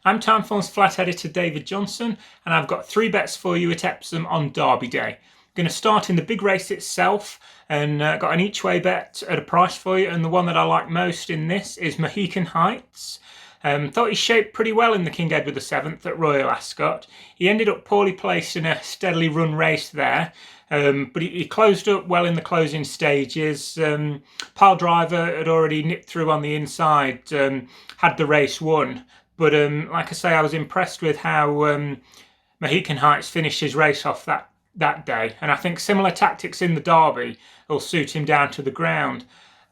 I'm Timeform's flat editor David Johnson, and I've got 3 bets for you at Epsom on Derby Day. I'm going to start in the big race itself and got an each way bet at a price for you, and the one that I like most in this is Mohican Heights. Thought he shaped pretty well in the King Edward VII at Royal Ascot. He ended up poorly placed in a steadily run race there, but he closed up well in the closing stages. Pile Driver had already nipped through on the inside, had the race won. But like I say, I was impressed with how Mohican Heights finished his race off that day. And I think similar tactics in the Derby will suit him down to the ground.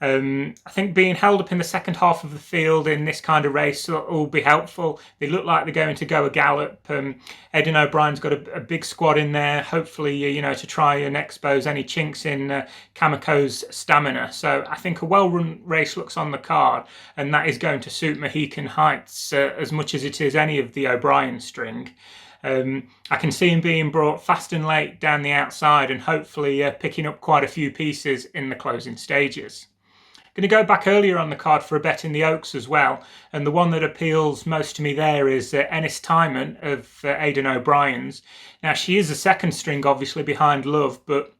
I think being held up in the second half of the field in this kind of race will be helpful. They look like they're going to go a gallop. Aidan O'Brien's got a big squad in there, hopefully, to try and expose any chinks in Kamiko's stamina. So I think a well-run race looks on the card, and that is going to suit Mohican Heights as much as it is any of the O'Brien string. I can see him being brought fast and late down the outside and hopefully picking up quite a few pieces in the closing stages. Going to go back earlier on the card for a bet in the Oaks as well, and the one that appeals most to me there is Ennistymon of Aidan O'Brien's. Now, she is a second string, obviously, behind Love, but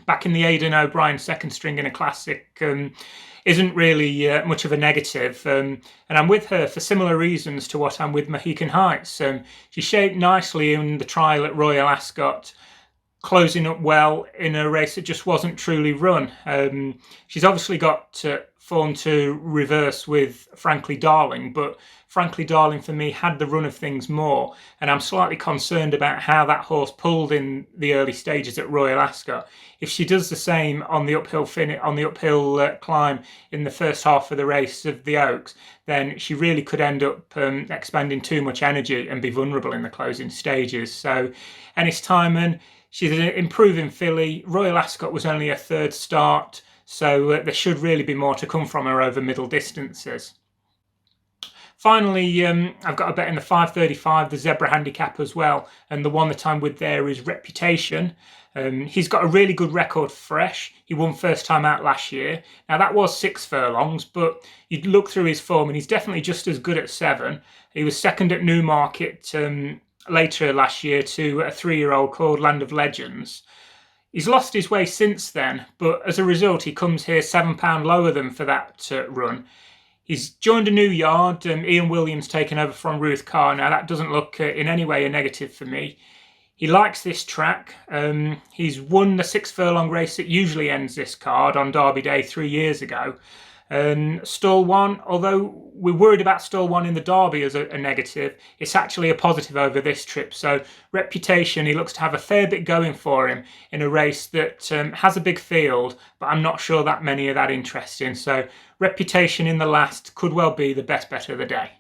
back in the Aidan O'Brien second string in a classic isn't really much of a negative, and I'm with her for similar reasons to what I'm with Mohican Heights. She shaped nicely in the trial at Royal Ascot, closing up well in a race that just wasn't truly run. She's obviously got form to reverse with Frankly Darling, but Frankly Darling for me had the run of things more, and I'm slightly concerned about how that horse pulled in the early stages at Royal Ascot. If she does the same on the uphill climb in the first half of the race of the Oaks, then she really could end up expending too much energy and be vulnerable in the closing stages. So Ennistymon, she's an improving filly. Royal Ascot was only her third start, so there should really be more to come from her over middle distances. Finally, I've got a bet in the 5:35, the Zebra Handicap as well, and the one that I'm with there is Reputation. He's got a really good record fresh. He won first time out last year. Now, that was 6 furlongs, but you'd look through his form and he's definitely just as good at 7. He was second at Newmarket later last year to a 3-year-old called Land of Legends. He's lost his way since then, but as a result, he comes here £7 lower than for that run. He's joined a new yard, Ian Williams taken over from Ruth Carr. Now, that doesn't look in any way a negative for me. He likes this track. He's won the 6 furlong race that usually ends this card on Derby Day 3 years ago. Stall 1, although we're worried about Stall 1 in the Derby as a negative, it's actually a positive over this trip. So Reputation, he looks to have a fair bit going for him in a race that has a big field, but I'm not sure that many are that interesting. So Reputation in the last could well be the best bet of the day.